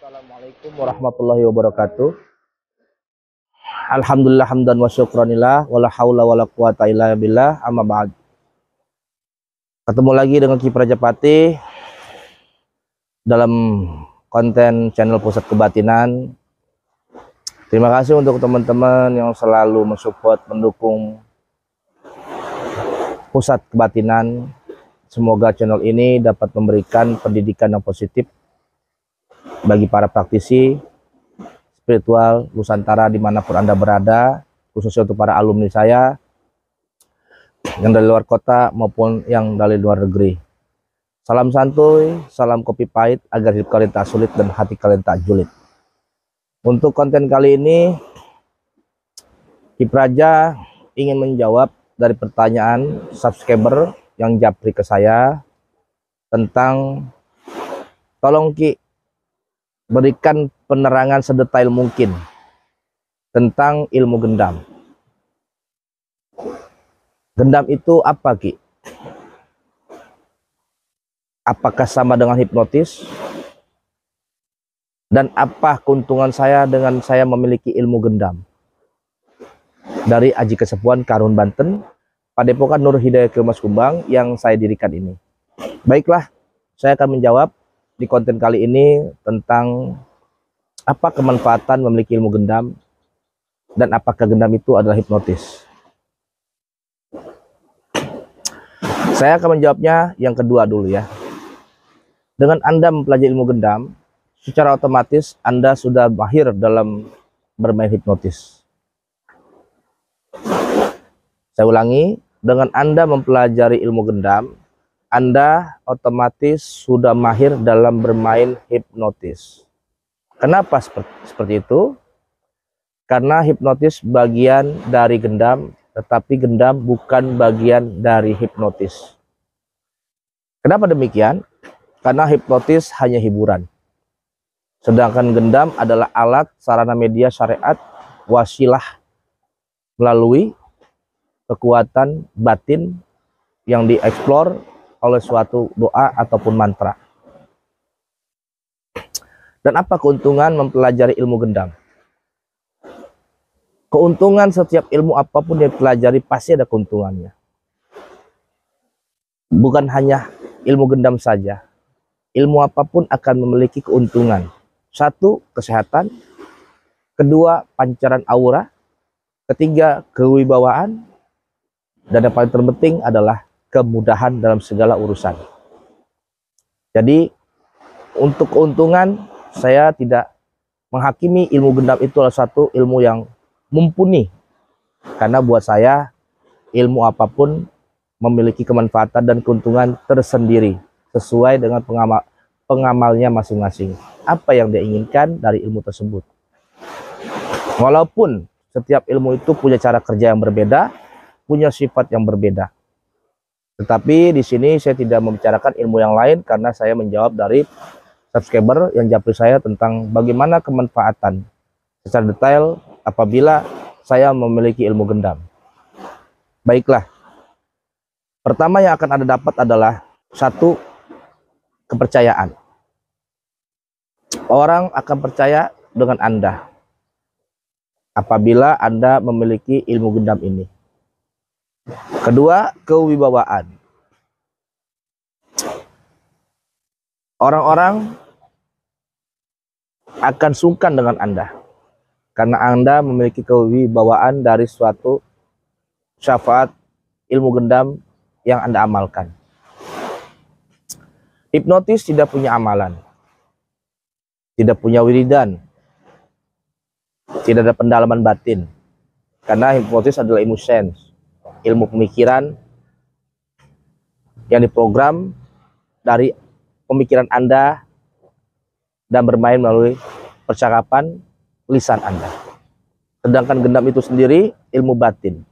Assalamualaikum warahmatullahi wabarakatuh. Alhamdulillah hamdan wa syukranillah wala haula wala quwata illa billah amma ba'd. Ketemu lagi dengan Ki Prajapati dalam konten channel Pusat Kebatinan. Terima kasih untuk teman-teman yang selalu mensupport, mendukung Pusat Kebatinan. Semoga channel ini dapat memberikan pendidikan yang positif bagi para praktisi spiritual Nusantara dimanapun Anda berada, khususnya untuk para alumni saya yang dari luar kota maupun yang dari luar negeri. Salam santuy, salam kopi pahit agar hidup kalian tak sulit dan hati kalian tak julid. Untuk konten kali ini, Ki Praja ingin menjawab dari pertanyaan subscriber yang japri ke saya tentang tolong Ki berikan penerangan sedetail mungkin tentang ilmu gendam. Gendam itu apa, Ki? Apakah sama dengan hipnotis? Dan apa keuntungan saya dengan saya memiliki ilmu gendam? Dari Aji Kesepuan, Karun, Banten, Padepokan Nur Hidayah Kemas Kumbang yang saya dirikan ini. Baiklah, saya akan menjawab di konten kali ini tentang apa kemanfaatan memiliki ilmu gendam dan apakah gendam itu adalah hipnotis. Saya akan menjawabnya yang kedua dulu ya. Dengan Anda mempelajari ilmu gendam, secara otomatis Anda sudah mahir dalam bermain hipnotis. Saya ulangi, dengan Anda mempelajari ilmu gendam, Anda otomatis sudah mahir dalam bermain hipnotis. Kenapa seperti itu? Karena hipnotis bagian dari gendam, tetapi gendam bukan bagian dari hipnotis. Kenapa demikian? Karena hipnotis hanya hiburan. Sedangkan gendam adalah alat sarana media syariat wasilah melalui kekuatan batin yang dieksplor oleh suatu doa ataupun mantra. Dan apa keuntungan mempelajari ilmu gendam? Keuntungan setiap ilmu apapun yang dipelajari pasti ada keuntungannya. Bukan hanya ilmu gendam saja. Ilmu apapun akan memiliki keuntungan. Satu, kesehatan. Kedua, pancaran aura. Ketiga, kewibawaan. Dan yang paling terpenting adalah kemudahan dalam segala urusan. Jadi untuk keuntungan, saya tidak menghakimi ilmu gendam itu adalah satu ilmu yang mumpuni. Karena buat saya, ilmu apapun memiliki kemanfaatan dan keuntungan tersendiri sesuai dengan pengamalnya masing-masing. Apa yang dia inginkan dari ilmu tersebut. Walaupun setiap ilmu itu punya cara kerja yang berbeda, punya sifat yang berbeda. Tetapi di sini saya tidak membicarakan ilmu yang lain karena saya menjawab dari subscriber yang japri saya tentang bagaimana kemanfaatan secara detail apabila saya memiliki ilmu gendam. Baiklah. Pertama yang akan Anda dapat adalah satu, kepercayaan. Orang akan percaya dengan Anda apabila Anda memiliki ilmu gendam ini. Kedua, kewibawaan. Orang-orang akan sungkan dengan Anda karena Anda memiliki kewibawaan dari suatu syafaat ilmu gendam yang Anda amalkan. Hipnotis tidak punya amalan, tidak punya wiridan, tidak ada pendalaman batin, karena hipnotis adalah ilmu sense, ilmu pemikiran yang diprogram dari pemikiran Anda dan bermain melalui percakapan lisan Anda. Sedangkan gendam itu sendiri ilmu batin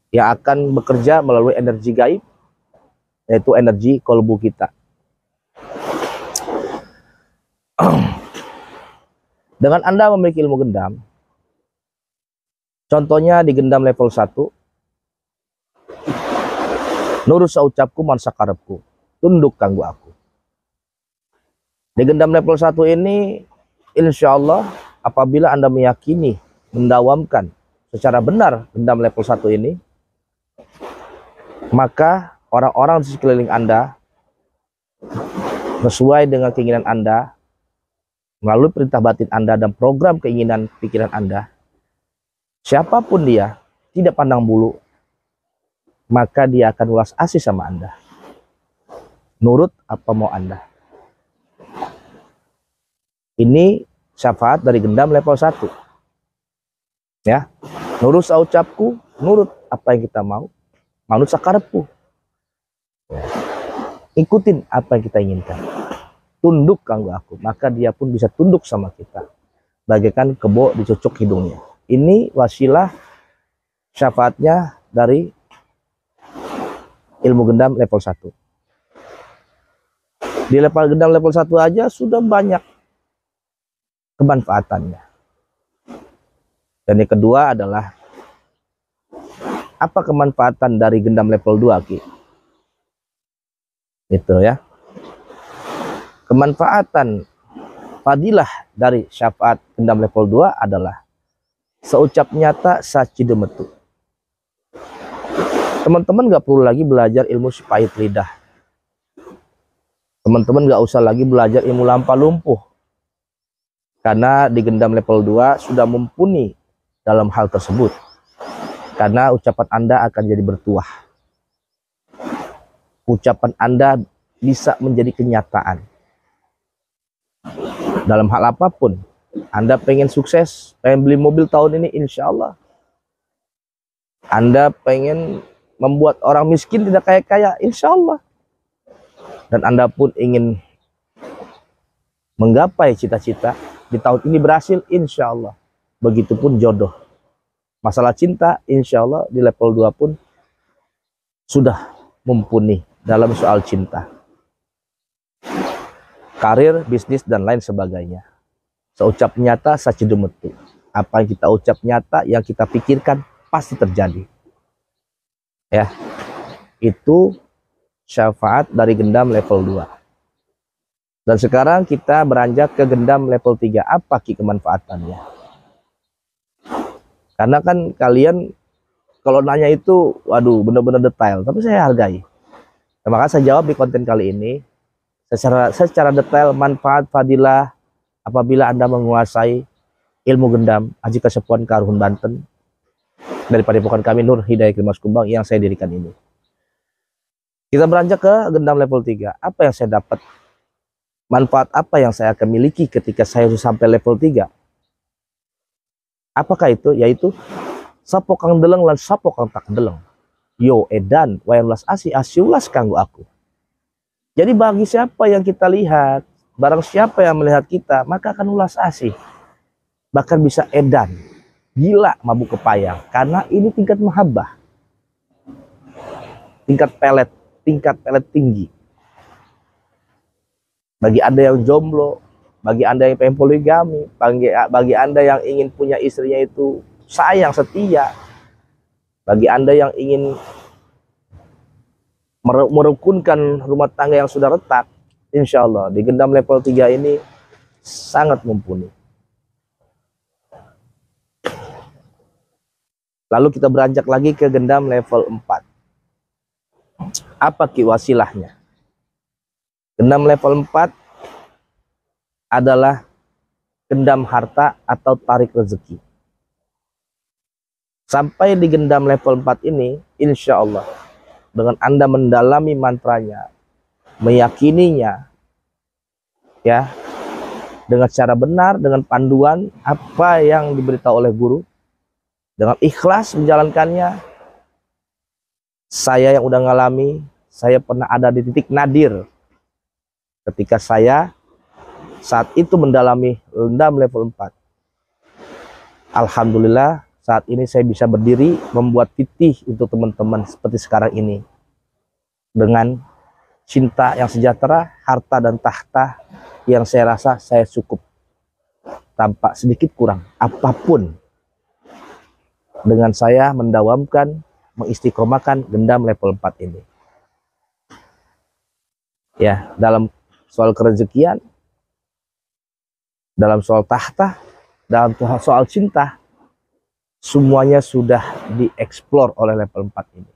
yang akan bekerja melalui energi gaib, yaitu energi kolbu kita. Dengan Anda memiliki ilmu gendam, contohnya di gendam level 1, nurut saucapku mansakarepku, tunduk kanggo aku. Di gendam level 1 ini, insya Allah apabila Anda meyakini, mendawamkan secara benar gendam level 1 ini, maka orang-orang di sekeliling Anda, sesuai dengan keinginan Anda, melalui perintah batin Anda dan program keinginan pikiran Anda, siapapun dia, tidak pandang bulu, maka dia akan ulas asih sama Anda. Nurut apa mau Anda. Ini syafaat dari gendam level 1. Ya, nurut saucapku, nurut apa yang kita mau, manut sakarepku. Ya. Ikutin apa yang kita inginkan. Tunduk kanggo aku, maka dia pun bisa tunduk sama kita. Bagaikan kebo dicucuk hidungnya. Ini wasilah syafaatnya dari ilmu gendam level 1. Di level gendam level 1 aja sudah banyak kemanfaatannya. Dan yang kedua adalah, apa kemanfaatan dari gendam level 2, Ki? Itu ya. Kemanfaatan fadilah dari syafaat gendam level 2 adalah seucap nyata sacidemetu. Teman-teman gak perlu lagi belajar ilmu sipait lidah. Teman-teman gak usah lagi belajar ilmu lampa lumpuh. Karena di gendam level 2 sudah mumpuni dalam hal tersebut. Karena ucapan Anda akan jadi bertuah. Ucapan Anda bisa menjadi kenyataan. Dalam hal apapun, Anda pengen sukses, pengen beli mobil tahun ini, insya Allah. Anda pengen membuat orang miskin tidak kaya-kaya, insya Allah. Dan Anda pun ingin menggapai cita-cita, di tahun ini berhasil, insya Allah. Begitupun jodoh. Masalah cinta, insya Allah di level 2 pun sudah mumpuni dalam soal cinta. Karir, bisnis, dan lain sebagainya. Seucap nyata, sacidemetu. Apa yang kita ucap nyata, yang kita pikirkan, pasti terjadi. Ya, itu syafaat dari gendam level 2. Dan sekarang kita beranjak ke gendam level 3. Apa Ki kemanfaatannya? Karena kan kalian kalau nanya itu, waduh, benar-benar detail. Tapi saya hargai. Nah, maka saya jawab di konten kali ini secara detail manfaat fadilah apabila Anda menguasai ilmu gendam Haji Kasepuan Karuhun Banten dari padepokan kami Nur Hidayah Mas Kumbang yang saya dirikan ini. Kita beranjak ke gendam level 3. Apa yang saya dapat? Manfaat apa yang saya akan miliki ketika saya sudah sampai level 3? Apakah itu? Yaitu sapo kang deleng lan sapo kang tak deleng. Yo edan wayan ulas asiulas kanggo aku. Jadi bagi siapa yang kita lihat, barang siapa yang melihat kita, maka akan ulas asih. Bahkan bisa edan. Gila mabuk kepayang. Karena ini tingkat mahabbah. Tingkat pelet tinggi. Bagi Anda yang jomblo, bagi Anda yang pengen poligami, bagi Anda yang ingin punya istrinya itu sayang, setia, bagi Anda yang ingin merukunkan rumah tangga yang sudah retak, insya Allah di gendam level 3 ini sangat mumpuni. Lalu kita beranjak lagi ke gendam level 4. Apa Ki wasilahnya? Gendam level 4 adalah gendam harta atau tarik rezeki. Sampai di gendam level 4 ini, insya Allah, dengan Anda mendalami mantranya, meyakininya, ya, dengan cara benar, dengan panduan apa yang diberitahu oleh guru, dengan ikhlas menjalankannya. Saya yang udah ngalami, saya pernah ada di titik nadir ketika saya saat itu mendalami gendam level 4. Alhamdulillah saat ini saya bisa berdiri membuat titih untuk teman-teman seperti sekarang ini. Dengan cinta yang sejahtera, harta dan tahta yang saya rasa saya cukup. Tanpa sedikit kurang, apapun. Dengan saya mendawamkan, mengistiqomahkan gendam level 4 ini. Ya, dalam soal kerezekian, dalam soal tahta, dalam soal cinta, semuanya sudah dieksplor oleh level 4 ini.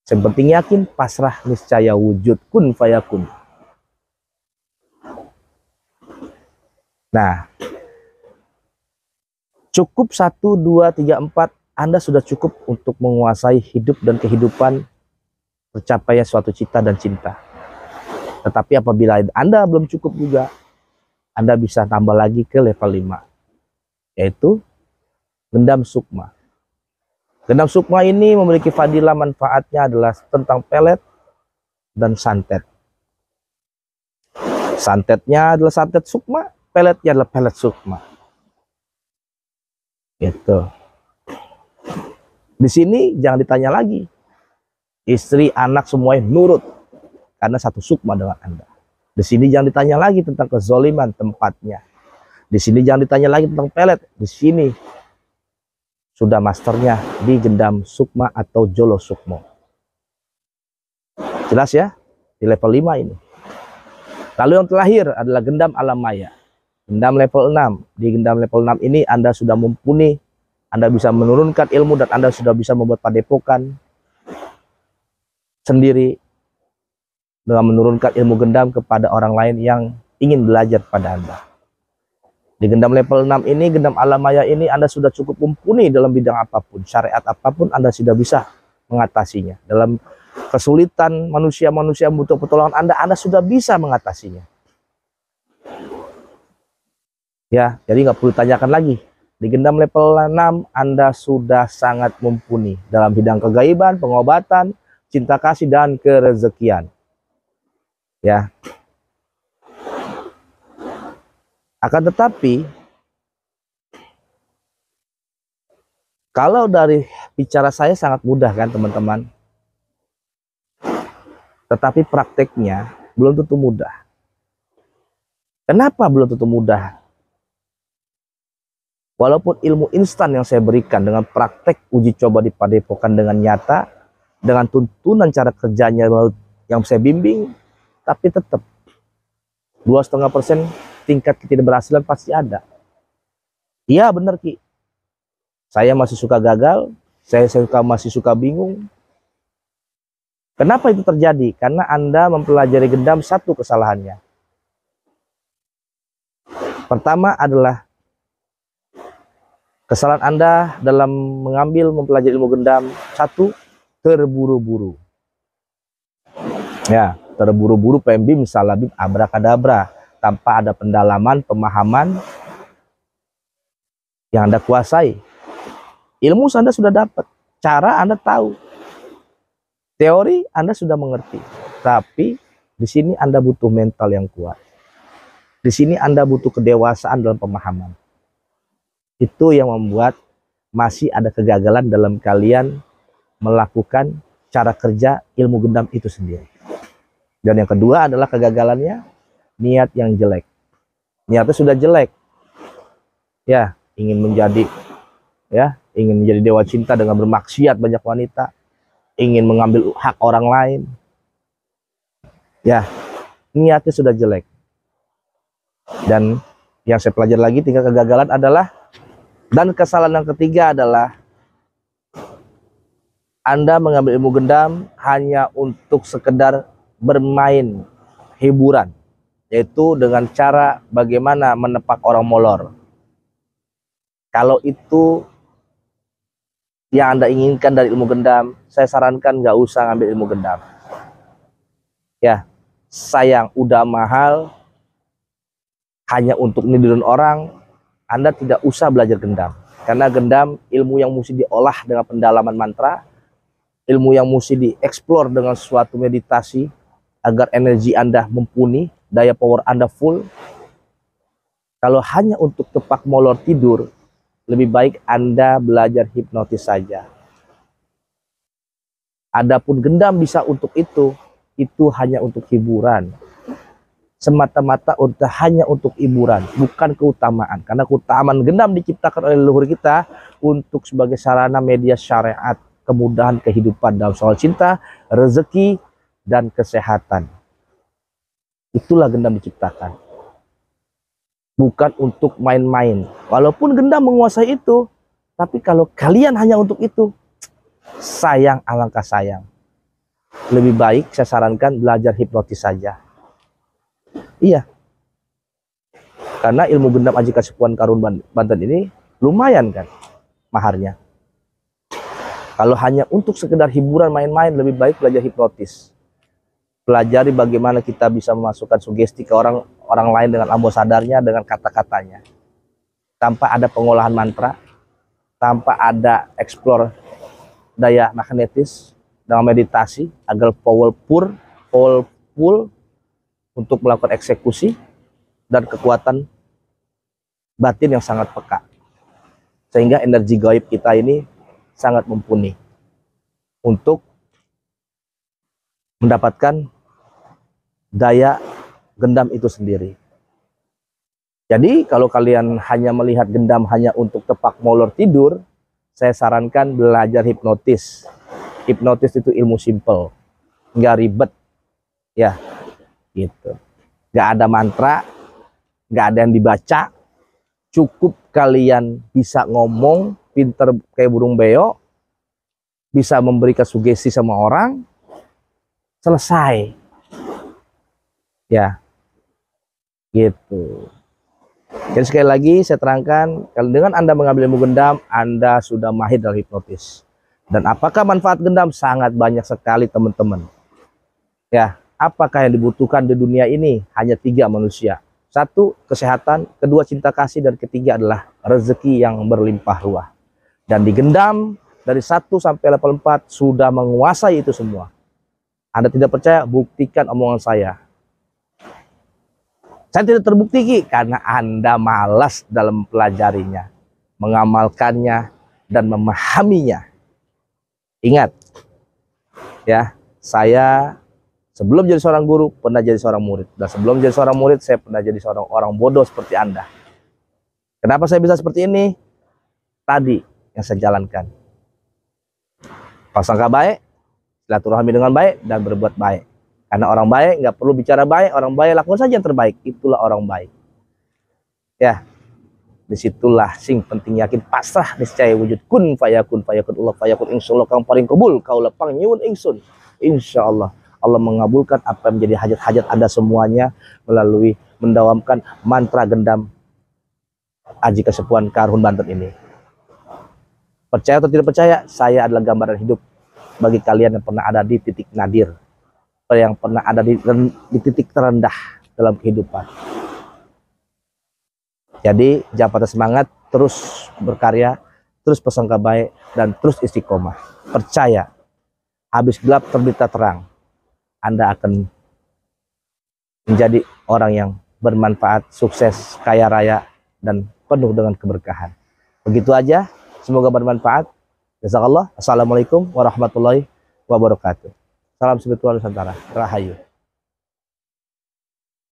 Yang penting yakin, pasrah, niscaya wujud, kun fayakun. Nah, cukup 1, 2, 3, 4, Anda sudah cukup untuk menguasai hidup dan kehidupan, tercapainya suatu cita dan cinta. Tetapi apabila Anda belum cukup juga, Anda bisa tambah lagi ke level 5, yaitu gendam sukma. Gendam sukma ini memiliki fadilah, manfaatnya adalah tentang pelet dan santet. Santetnya adalah santet sukma, peletnya adalah pelet sukma. Gitu. Di sini jangan ditanya lagi. Istri, anak semuanya nurut karena satu sukma dengan Anda. Di sini jangan ditanya lagi tentang kezoliman tempatnya. Di sini jangan ditanya lagi tentang pelet. Di sini sudah masternya di gendam sukma atau jolo sukmo. Jelas ya? Di level 5 ini. Lalu yang terakhir adalah gendam alam maya. Gendam level 6. Di gendam level 6 ini Anda sudah mumpuni. Anda bisa menurunkan ilmu dan Anda sudah bisa membuat padepokan sendiri dengan menurunkan ilmu gendam kepada orang lain yang ingin belajar pada Anda. Di gendam level 6 ini, gendam alam maya ini, Anda sudah cukup mumpuni dalam bidang apapun, syariat apapun Anda sudah bisa mengatasinya. Dalam kesulitan manusia-manusia butuh pertolongan Anda sudah bisa mengatasinya. Ya, jadi nggak perlu tanyakan lagi. Di gendam level 6 Anda sudah sangat mumpuni dalam bidang kegaiban, pengobatan, cinta kasih dan kerezekian. Ya. Akan tetapi, kalau dari bicara saya sangat mudah kan teman-teman. Tetapi prakteknya belum tentu mudah. Kenapa belum tentu mudah? Walaupun ilmu instan yang saya berikan dengan praktek uji coba di padepokan dengan nyata, dengan tuntunan cara kerjanya yang saya bimbing, tapi tetap 2,5% tingkat ketidakberhasilan pasti ada. Iya benar Ki. Saya masih suka gagal, saya masih suka bingung. Kenapa itu terjadi? Karena Anda mempelajari gendam satu kesalahannya. Pertama adalah kesalahan Anda dalam mempelajari ilmu gendam. Satu, terburu-buru. Ya, terburu-buru pembim, salabim, abrakadabra. Tanpa ada pendalaman, pemahaman yang Anda kuasai. Ilmu Anda sudah dapat, cara Anda tahu, teori Anda sudah mengerti. Tapi di sini Anda butuh mental yang kuat. Di sini Anda butuh kedewasaan dalam pemahaman. Itu yang membuat masih ada kegagalan dalam kalian melakukan cara kerja ilmu gendam itu sendiri. Dan yang kedua adalah kegagalannya niat yang jelek. Niatnya sudah jelek. Ya, ingin menjadi dewa cinta dengan bermaksiat banyak wanita, ingin mengambil hak orang lain. Ya, niatnya sudah jelek. Dan yang saya pelajari lagi tingkat kegagalan adalah, dan kesalahan yang ketiga adalah Anda mengambil ilmu gendam hanya untuk sekedar bermain hiburan, yaitu dengan cara bagaimana menepak orang molor. Kalau itu yang Anda inginkan dari ilmu gendam, saya sarankan nggak usah ngambil ilmu gendam. Ya, sayang, udah mahal, hanya untuk nidurin orang, Anda tidak usah belajar gendam. Karena gendam ilmu yang mesti diolah dengan pendalaman mantra, ilmu yang mesti dieksplor dengan suatu meditasi, agar energi Anda mumpuni, daya power Anda full. Kalau hanya untuk tepak molor tidur, lebih baik Anda belajar hipnotis saja. Adapun gendam bisa untuk itu hanya untuk hiburan. Semata-mata hanya untuk hiburan, bukan keutamaan. Karena keutamaan gendam diciptakan oleh leluhur kita untuk sebagai sarana media syariat, kemudahan kehidupan dalam soal cinta, rezeki, dan kesehatan. Itulah gendam diciptakan. bukan untuk main-main. Walaupun gendam menguasai itu, tapi kalau kalian hanya untuk itu, sayang, alangkah sayang. Lebih baik saya sarankan belajar hipnotis saja. Iya. Karena ilmu gendam Aji Kasepuhan Karhun Banten ini lumayan kan maharnya. Kalau hanya untuk sekedar hiburan main-main, lebih baik belajar hipnotis. Pelajari bagaimana kita bisa memasukkan sugesti ke orang lain dengan alam bawah sadarnya, dengan kata-katanya. Tanpa ada pengolahan mantra, tanpa ada explore daya magnetis dengan meditasi agar powerful untuk melakukan eksekusi dan kekuatan batin yang sangat peka, sehingga energi gaib kita ini sangat mumpuni untuk mendapatkan daya gendam itu sendiri. Jadi kalau kalian hanya melihat gendam hanya untuk tepak molor tidur, saya sarankan belajar hipnotis. Hipnotis itu ilmu simple, nggak ribet, ya, gitu. Nggak ada mantra, nggak ada yang dibaca, cukup kalian bisa ngomong, pinter kayak burung beo, bisa memberikan sugesti sama orang, selesai, ya, gitu. Jadi sekali lagi saya terangkan, kalau dengan Anda mengambil ilmu gendam, Anda sudah mahir dalam hipnotis. Dan apakah manfaat gendam? Sangat banyak sekali teman-teman. Ya, apakah yang dibutuhkan di dunia ini? Hanya 3 manusia. 1, kesehatan, 2, cinta kasih, dan ketiga adalah rezeki yang berlimpah ruah. Dan di gendam dari 1 sampai level 4 sudah menguasai itu semua. Anda tidak percaya? Buktikan omongan saya. Saya tidak terbukti Ki, karena Anda malas dalam mempelajarinya, mengamalkannya, dan memahaminya. Ingat, ya, saya sebelum jadi seorang guru, pernah jadi seorang murid. Dan sebelum jadi seorang murid, saya pernah jadi seorang orang bodoh seperti Anda. Kenapa saya bisa seperti ini? Tadi yang saya jalankan. Prasangka baik, silaturahmi dengan baik, dan berbuat baik. Karena orang baik nggak perlu bicara baik, orang baik lakukan saja yang terbaik. Itulah orang baik. Ya, disitulah sing penting yakin pasrah niscaya wujud kun fayakun Allah fayakun insyaallah kang paring kabul kaula pang nyuwun ingsun. Insyaallah Allah mengabulkan apa yang menjadi hajat-hajat Anda semuanya melalui mendawamkan mantra gendam Aji Kasepuhan Karhun Banten ini. Percaya atau tidak percaya, saya adalah gambaran hidup bagi kalian yang pernah ada di titik nadir, yang pernah ada di titik terendah dalam kehidupan. Jadi jangan patah semangat, terus berkarya, terus prasangka baik, dan terus istiqomah. Percaya, habis gelap terbitlah terang. Anda akan menjadi orang yang bermanfaat, sukses, kaya raya, dan penuh dengan keberkahan. Begitu aja, semoga bermanfaat. Jazakallah. Assalamualaikum warahmatullahi wabarakatuh. Salam spiritual Nusantara. Rahayu.